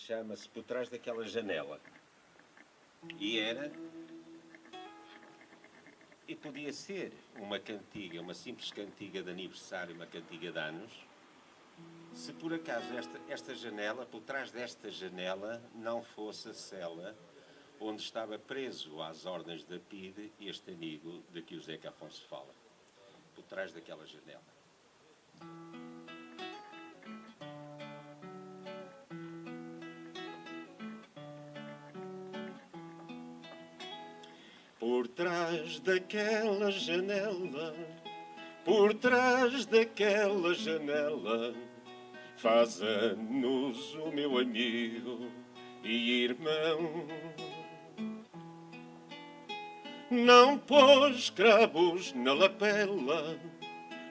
chama-se Por Trás daquela Janela. E era, e podia ser uma cantiga, uma simples cantiga de aniversário, uma cantiga de anos, se por acaso esta janela, por trás desta janela, não fosse a cela onde estava preso às ordens da PIDE este amigo de que o Zeca Afonso fala. Por trás daquela janela. Por trás daquela janela, por trás daquela janela, faz anos o meu amigo e irmão. Não pôs cravos na lapela,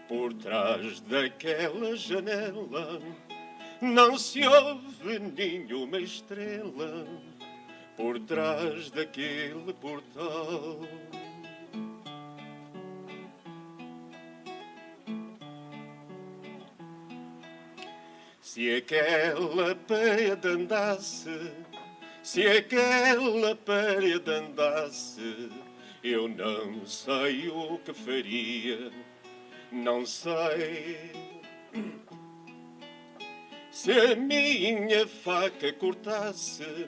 por trás daquela janela, não se ouve nenhuma estrela, por trás daquele portal. Se aquela parede andasse, se aquela parede andasse, eu não sei o que faria, não sei. Se a minha faca cortasse,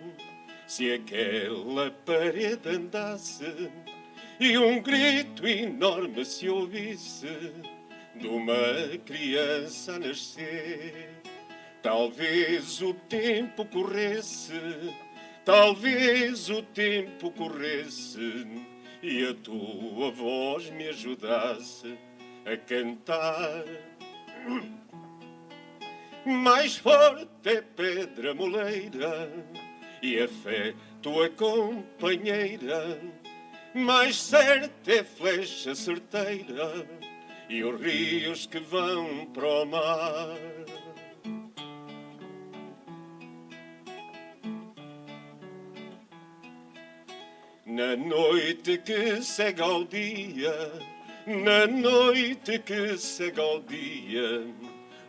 se aquela parede andasse, e um grito enorme se ouvisse de uma criança a nascer, talvez o tempo corresse, talvez o tempo corresse, e a tua voz me ajudasse a cantar. Mais forte é pedra moleira e a fé tua companheira, mais certa é flecha certeira e os rios que vão para o mar. Na noite que segue ao dia, na noite que segue ao dia,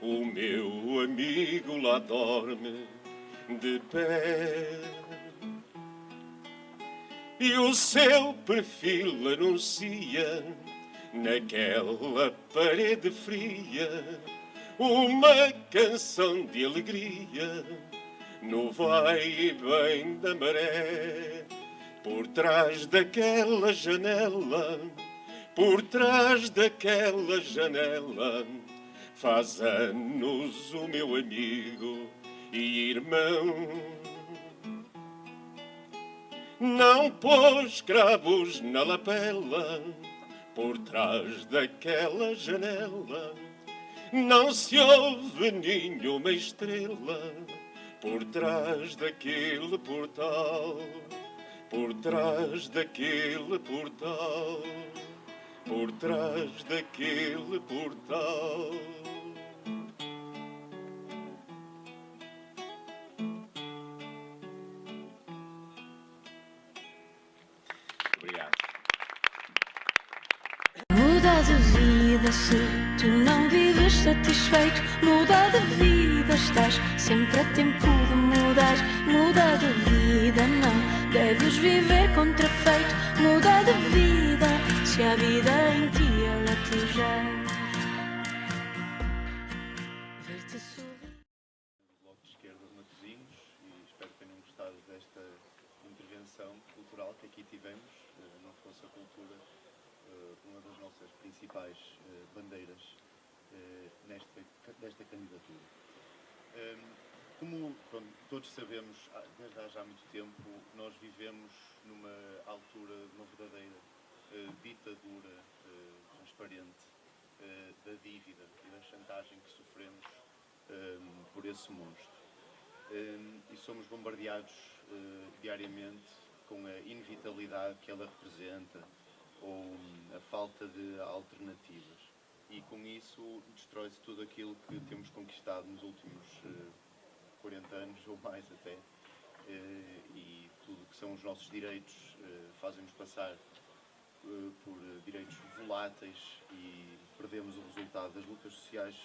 o meu amigo lá dorme de pé. E o seu perfil anuncia naquela parede fria uma canção de alegria no vai e vem da maré. Por trás daquela janela, por trás daquela janela, faz anos o meu amigo e irmão. Não pôs cravos na lapela, por trás daquela janela, não se ouve nenhuma estrela, por trás daquele portal. Por trás daquele portal, por trás daquele portal. Obrigado. Muda de vida se tu não vives satisfeito. Muda de vida, estás sempre a tempo de mudar. Muda de vida, não deves viver contrafeito. Muda de vida, se a vida em ti ela te já. Ver-te sorrir. Bloco de Esquerda de Matosinhos, e espero que tenham gostado desta intervenção cultural que aqui tivemos. Não fosse a cultura uma das nossas principais bandeiras desta candidatura. Como todos sabemos, desde há já muito tempo, nós vivemos numa altura de uma verdadeira ditadura transparente da dívida e da chantagem que sofremos por esse monstro. E somos bombardeados diariamente com a inevitabilidade que ela representa ou a falta de alternativas. E com isso destrói-se tudo aquilo que temos conquistado nos últimos 40 anos ou mais até, e tudo que são os nossos direitos fazem-nos passar por direitos voláteis e perdemos o resultado das lutas sociais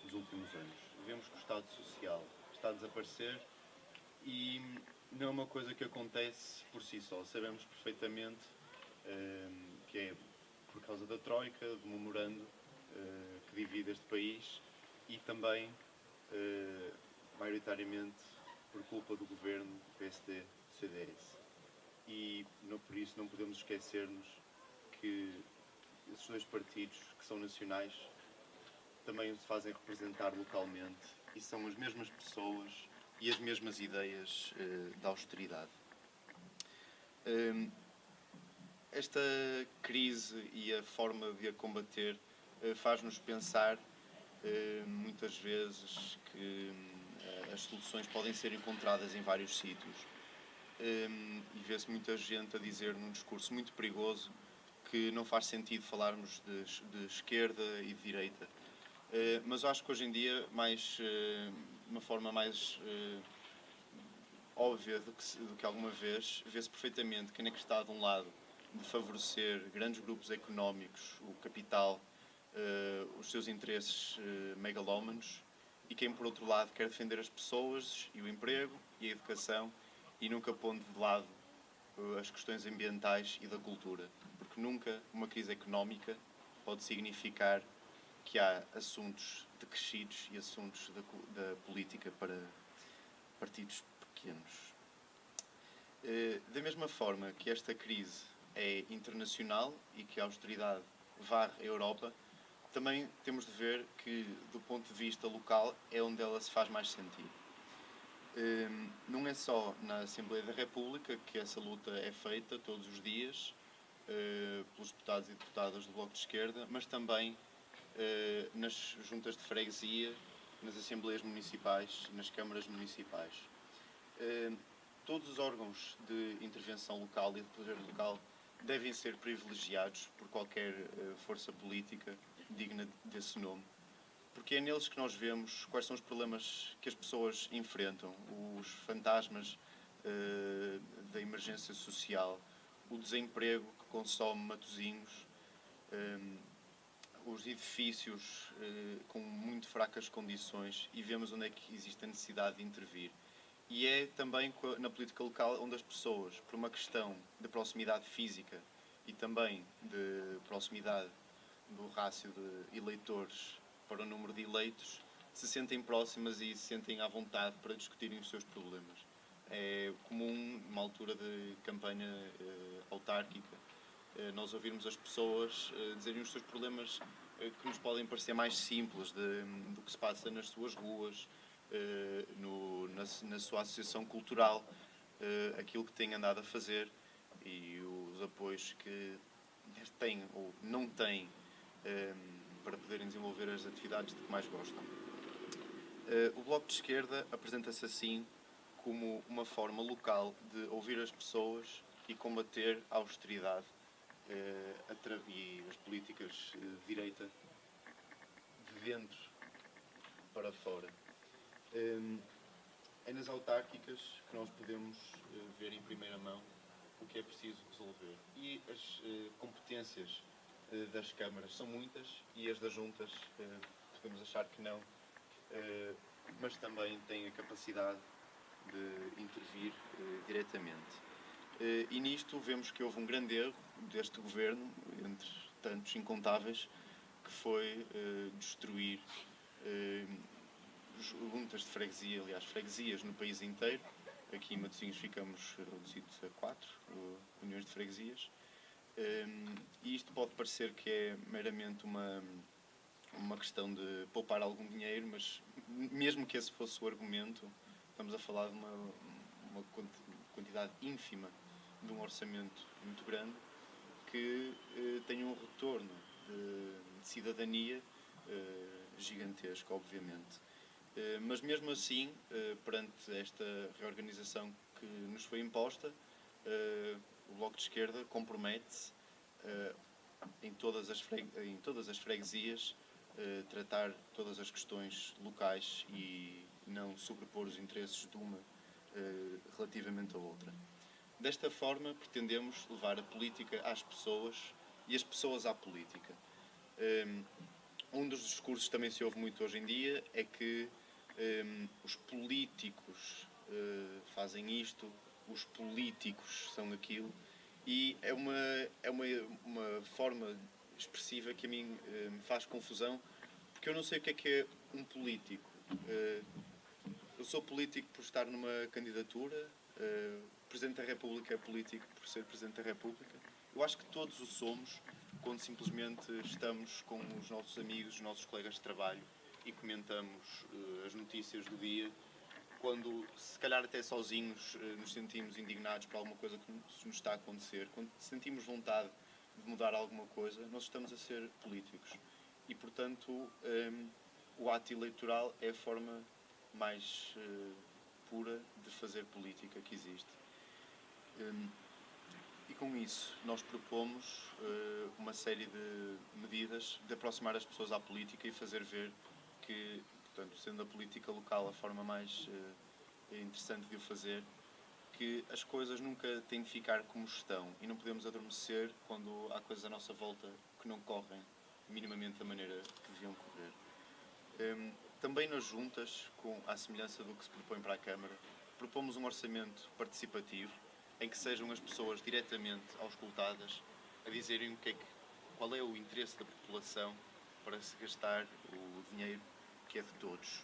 dos últimos anos. Vemos que o Estado Social está a desaparecer E não é uma coisa que acontece por si só. Sabemos perfeitamente que é por causa da Troika, do memorando que divide este país e também, maioritariamente, por culpa do governo PSD-CDS. E por isso não podemos esquecer-nos que esses dois partidos, que são nacionais, também se fazem representar localmente e são as mesmas pessoas e as mesmas ideias da austeridade. Esta crise e a forma de a combater faz-nos pensar muitas vezes que as soluções podem ser encontradas em vários sítios. E vê-se muita gente a dizer num discurso muito perigoso que não faz sentido falarmos de esquerda e de direita. Mas eu acho que hoje em dia, uma forma mais óbvia do que alguma vez, vê-se perfeitamente quem é que está de um lado de favorecer grandes grupos económicos, o capital, os seus interesses megalómanos, e quem, por outro lado, quer defender as pessoas e o emprego e a educação e nunca pondo de lado as questões ambientais e da cultura. Porque nunca uma crise económica pode significar que há assuntos decrescidos e assuntos da política para partidos pequenos. Da mesma forma que esta crise é internacional e que a austeridade varre a Europa, também temos de ver que, do ponto de vista local, é onde ela se faz mais sentir. Não é só na Assembleia da República que essa luta é feita todos os dias pelos deputados e deputadas do Bloco de Esquerda, mas também nas juntas de freguesia, nas assembleias municipais, nas câmaras municipais. Todos os órgãos de intervenção local e de poder local devem ser privilegiados por qualquer força política digna desse nome, porque é neles que nós vemos quais são os problemas que as pessoas enfrentam, os fantasmas da emergência social, o desemprego que consome Matosinhos, os edifícios com muito fracas condições, e vemos onde é que existe a necessidade de intervir. E é também na política local onde as pessoas, por uma questão de proximidade física e também de proximidade do rácio de eleitores para o número de eleitos, se sentem próximas e se sentem à vontade para discutirem os seus problemas. É comum, numa altura de campanha autárquica, nós ouvirmos as pessoas dizerem os seus problemas que nos podem parecer mais simples do que se passa nas suas ruas, na sua associação cultural, aquilo que têm andado a fazer e os apoios que têm ou não têm para poderem desenvolver as atividades de que mais gostam. O Bloco de Esquerda apresenta-se assim como uma forma local de ouvir as pessoas e combater a austeridade e as políticas de direita de dentro para fora. É nas autárquicas que nós podemos ver em primeira mão o que é preciso resolver. E as competências das câmaras são muitas e as das juntas podemos achar que não, mas também têm a capacidade de intervir diretamente. E nisto vemos que houve um grande erro deste governo, entre tantos incontáveis, que foi destruir juntas de freguesia, aliás, freguesias no país inteiro. Aqui em Matosinhos ficamos reduzidos a 4 uniões de freguesias. E isto pode parecer que é meramente uma questão de poupar algum dinheiro, mas mesmo que esse fosse o argumento, estamos a falar de uma quantidade ínfima de um orçamento muito grande que tem um retorno de cidadania gigantesco, obviamente. Mas mesmo assim, perante esta reorganização que nos foi imposta, o Bloco de Esquerda compromete-se em todas as freguesias tratar todas as questões locais e não sobrepor os interesses de uma relativamente à outra. Desta forma, pretendemos levar a política às pessoas e as pessoas à política. Um dos discursos que também se ouve muito hoje em dia é que os políticos fazem isto, os políticos são aquilo, e é uma forma expressiva que a mim me faz confusão, porque eu não sei o que é um político. Eu sou político por estar numa candidatura, o Presidente da República é político por ser Presidente da República. Eu acho que todos o somos quando simplesmente estamos com os nossos amigos, os nossos colegas de trabalho e comentamos as notícias do dia, quando, se calhar até sozinhos, nos sentimos indignados por alguma coisa que nos está a acontecer, quando sentimos vontade de mudar alguma coisa, nós estamos a ser políticos. E, portanto, o ato eleitoral é a forma mais pura de fazer política que existe. E com isso, nós propomos uma série de medidas de aproximar as pessoas à política e fazer ver que, portanto, sendo a política local a forma mais interessante de o fazer, que as coisas nunca têm de ficar como estão e não podemos adormecer quando há coisas à nossa volta que não correm minimamente da maneira que deviam correr. Também nas juntas, à semelhança do que se propõe para a Câmara, propomos um orçamento participativo em que sejam as pessoas diretamente auscultadas a dizerem qual é o interesse da população para se gastar o dinheiro que é de todos.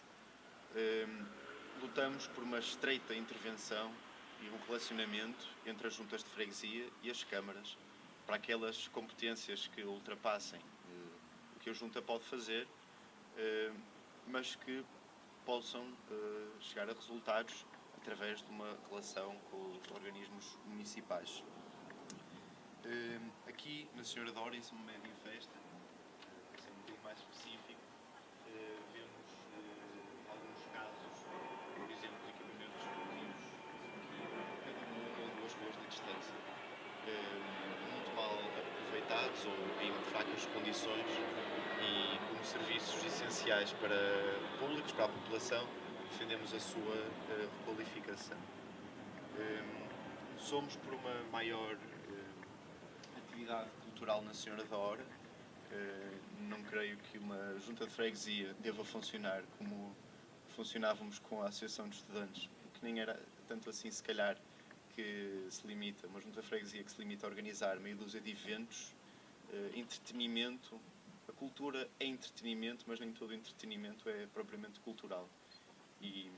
Lutamos por uma estreita intervenção e um relacionamento entre as juntas de freguesia e as câmaras para aquelas competências que ultrapassem o que a junta pode fazer, mas que possam chegar a resultados através de uma relação com os organismos municipais. Aqui na Senhora da Hora, em São Médio em Festa, para ser um bocadinho mais específico, vemos alguns casos, por exemplo, de equipamentos esportivos aqui a uma ou duas ruas de distância, muito mal aproveitados ou em fracas condições, e como serviços essenciais para públicos, para a população, defendemos a sua requalificação. Somos por uma maior atividade cultural na Senhora da Hora. Não creio que uma junta de freguesia deva funcionar como funcionávamos com a Associação de Estudantes, que nem era tanto assim, se calhar, que se limita, uma junta de freguesia que se limita a organizar meia dúzia de eventos, entretenimento. A cultura é entretenimento, mas nem todo entretenimento é propriamente cultural. E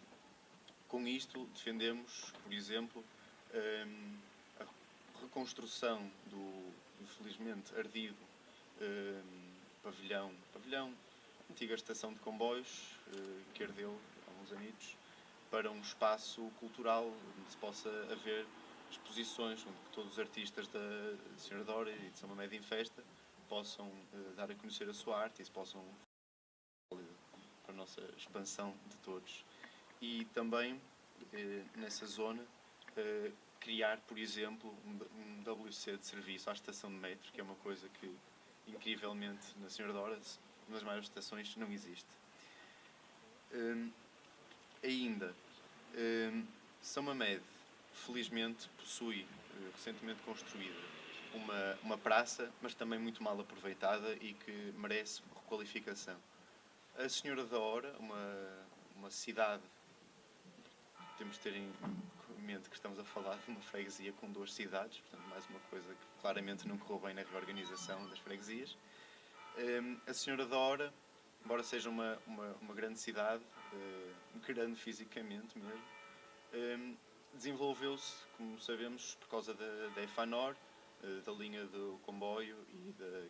com isto defendemos, por exemplo, a reconstrução do, infelizmente, ardido pavilhão, antiga estação de comboios, que ardeu há uns anitos, para um espaço cultural onde se possa haver exposições, onde todos os artistas da Senhora da Hora e de São Mamede em Festa possam dar a conhecer a sua arte e se possam para a nossa expansão de todos. E também, nessa zona, criar, por exemplo, um WC de serviço à estação de metro, que é uma coisa que, incrivelmente, na Senhora da Hora, nas maiores estações, não existe. Ainda, São Mamede, felizmente, possui, recentemente construída, uma praça, mas também muito mal aproveitada e que merece requalificação. A Senhora da Hora, uma cidade, temos de ter em mente que estamos a falar de uma freguesia com 2 cidades, portanto mais uma coisa que claramente não correu bem na reorganização das freguesias. A Senhora da Hora, embora seja uma grande cidade, grande fisicamente mesmo, desenvolveu-se, como sabemos, por causa da EFANOR, da linha do comboio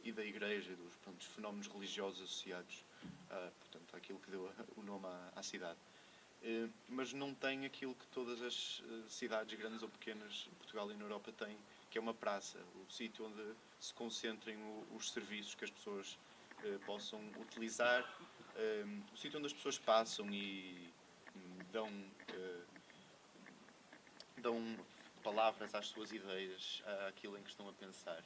e da igreja, dos fenómenos religiosos associados àquilo que deu o nome à cidade. Mas não tem aquilo que todas as cidades, grandes ou pequenas, em Portugal e na Europa têm, que é uma praça, o sítio onde se concentrem os serviços que as pessoas possam utilizar, o sítio onde as pessoas passam e dão palavras às suas ideias, àquilo em que estão a pensar.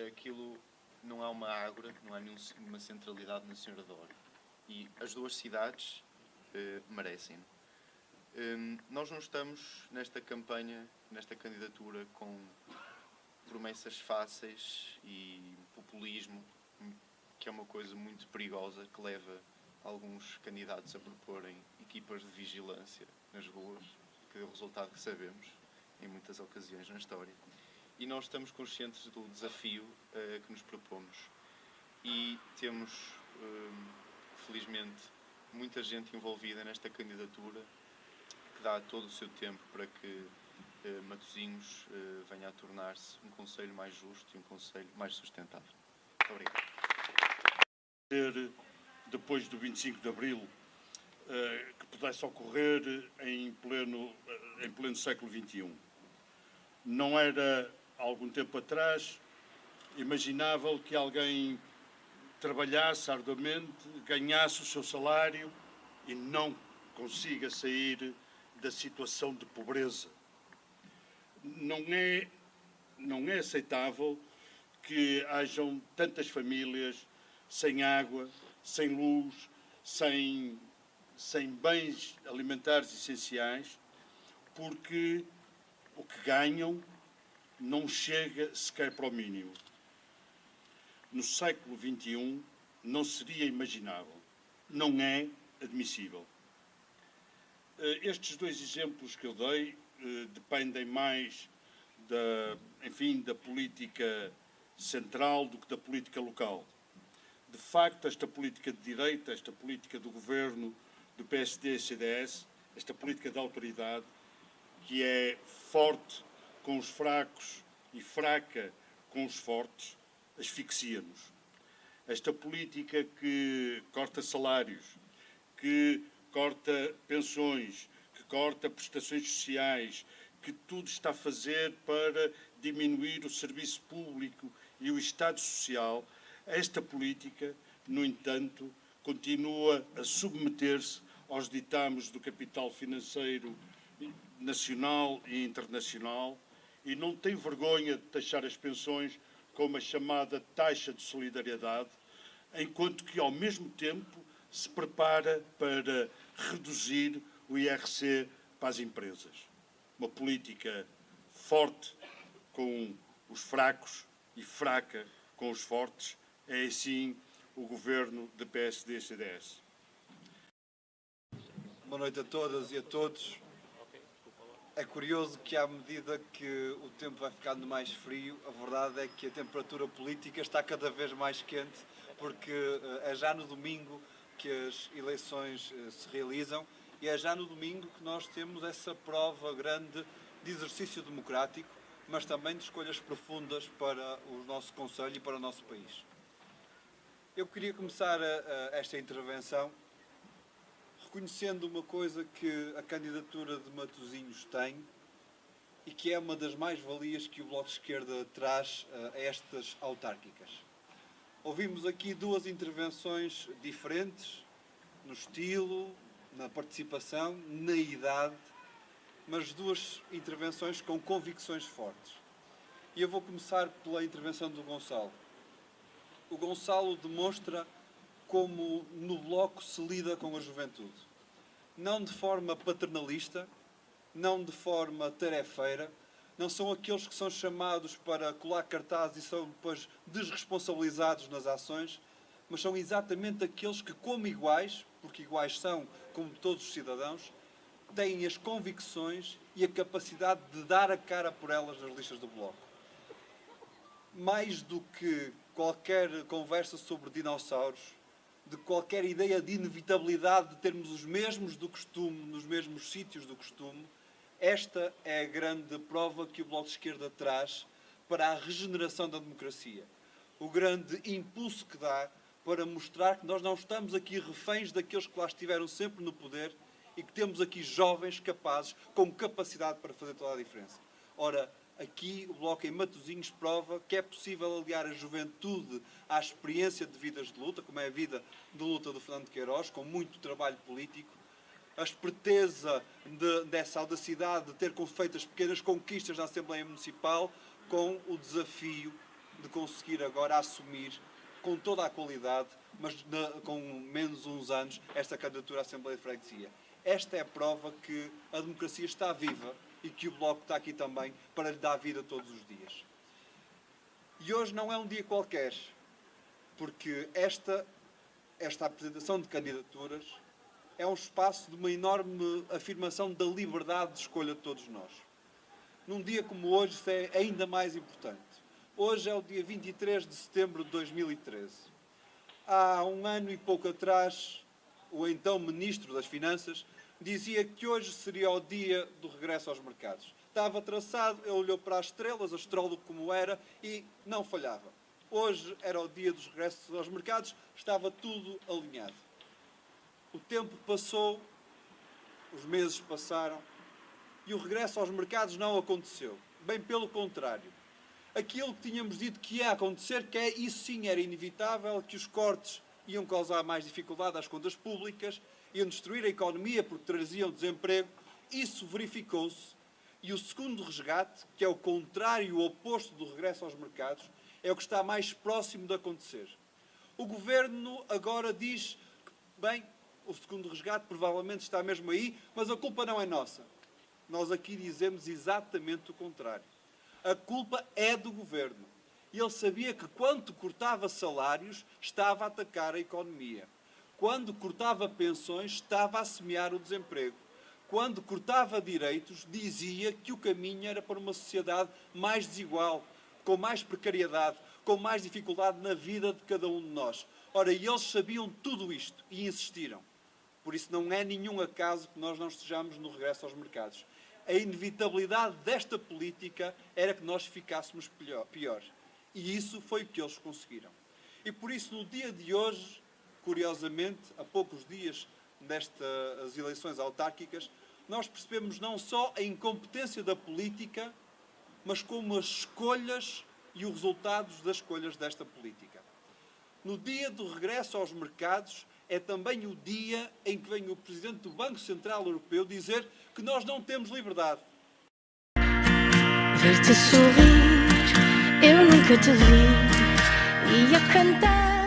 Aquilo não há uma ágora, não há nenhuma centralidade na Senhora da Hora. E as 2 cidades merecem. Nós não estamos nesta campanha, nesta candidatura, com promessas fáceis e populismo, que é uma coisa muito perigosa, que leva alguns candidatos a proporem equipas de vigilância nas ruas que deu o resultado que sabemos, em muitas ocasiões na história. E nós estamos conscientes do desafio que nos propomos. E temos, felizmente, muita gente envolvida nesta candidatura que dá todo o seu tempo para que Matosinhos venha a tornar-se um concelho mais justo e um concelho mais sustentável. Muito obrigado. Depois do 25 de Abril, que pudesse ocorrer em pleno século XXI. Não era, há algum tempo atrás, imaginável que alguém trabalhasse arduamente, ganhasse o seu salário e não consiga sair da situação de pobreza. Não é aceitável que hajam tantas famílias sem água, sem luz, sem bens alimentares essenciais, porque o que ganham não chega sequer para o mínimo. No século XXI não seria imaginável, não é admissível. Estes dois exemplos que eu dei dependem mais da política central do que da política local. De facto, esta política de direita, esta política do governo do PSD e CDS, esta política de autoridade, que é forte com os fracos e fraca com os fortes, asfixia-nos. Esta política que corta salários, que corta pensões, que corta prestações sociais, que tudo está a fazer para diminuir o serviço público e o Estado Social, esta política, no entanto, continua a submeter-se aos ditames do capital financeiro nacional e internacional e não tem vergonha de taxar as pensões com uma chamada taxa de solidariedade, enquanto que, ao mesmo tempo, se prepara para reduzir o IRC para as empresas. Uma política forte com os fracos e fraca com os fortes é, assim, o governo de PSD e CDS. Boa noite a todas e a todos. É curioso que, à medida que o tempo vai ficando mais frio, a verdade é que a temperatura política está cada vez mais quente, porque é já no domingo que as eleições se realizam e é já no domingo que nós temos essa prova grande de exercício democrático, mas também de escolhas profundas para o nosso concelho e para o nosso país. Eu queria começar esta intervenção reconhecendo uma coisa que a candidatura de Matosinhos tem e que é uma das mais-valias que o Bloco de Esquerda traz a estas autárquicas. Ouvimos aqui duas intervenções diferentes, no estilo, na participação, na idade, mas duas intervenções com convicções fortes. E eu vou começar pela intervenção do Gonçalo. O Gonçalo demonstra como no Bloco se lida com a juventude. Não de forma paternalista, não de forma tarefeira, não são aqueles que são chamados para colar cartazes e são depois desresponsabilizados nas ações, mas são exatamente aqueles que, como iguais, porque iguais são como todos os cidadãos, têm as convicções e a capacidade de dar a cara por elas nas listas do Bloco. Mais do que qualquer conversa sobre dinossauros, de qualquer ideia de inevitabilidade de termos os mesmos do costume, nos mesmos sítios do costume, esta é a grande prova que o Bloco de Esquerda traz para a regeneração da democracia. O grande impulso que dá para mostrar que nós não estamos aqui reféns daqueles que lá estiveram sempre no poder e que temos aqui jovens capazes, com capacidade para fazer toda a diferença. Ora, aqui o Bloco em Matosinhos prova que é possível aliar a juventude à experiência de vidas de luta, como é a vida de luta do Fernando Queiroz, com muito trabalho político, a esperteza dessa audacidade de ter feito as pequenas conquistas na Assembleia Municipal, com o desafio de conseguir agora assumir com toda a qualidade, mas com menos uns anos, esta candidatura à Assembleia de Freguesia. Esta é a prova que a democracia está viva e que o Bloco está aqui também para lhe dar vida todos os dias. E hoje não é um dia qualquer, porque esta apresentação de candidaturas é um espaço de uma enorme afirmação da liberdade de escolha de todos nós. Num dia como hoje, isso é ainda mais importante. Hoje é o dia 23 de setembro de 2013. Há um ano e pouco atrás, o então Ministro das Finanças dizia que hoje seria o dia do regresso aos mercados. Estava traçado, ele olhou para as estrelas, astrólogo como era, e não falhava. Hoje era o dia dos regressos aos mercados, estava tudo alinhado. O tempo passou, os meses passaram, e o regresso aos mercados não aconteceu. Bem pelo contrário. Aquilo que tínhamos dito que ia acontecer, que isso sim era inevitável, que os cortes iam causar mais dificuldade às contas públicas, iam destruir a economia porque traziam desemprego, isso verificou-se. E o segundo resgate, que é o contrário, o oposto do regresso aos mercados, é o que está mais próximo de acontecer. O Governo agora diz que, bem, o segundo resgate provavelmente está mesmo aí, mas a culpa não é nossa. Nós aqui dizemos exatamente o contrário. A culpa é do Governo. E ele sabia que quando cortava salários, estava a atacar a economia. Quando cortava pensões, estava a semear o desemprego. Quando cortava direitos, dizia que o caminho era para uma sociedade mais desigual, com mais precariedade, com mais dificuldade na vida de cada um de nós. Ora, eles sabiam tudo isto e insistiram. Por isso não é nenhum acaso que nós não estejamos no regresso aos mercados. A inevitabilidade desta política era que nós ficássemos pior. E isso foi o que eles conseguiram. E por isso, no dia de hoje, curiosamente, a poucos dias destas eleições autárquicas, nós percebemos não só a incompetência da política, mas como as escolhas e os resultados das escolhas desta política. No dia do regresso aos mercados, é também o dia em que vem o Presidente do Banco Central Europeu dizer que nós não temos liberdade. Ver-te sorrir, eu nunca te vi, ia cantar.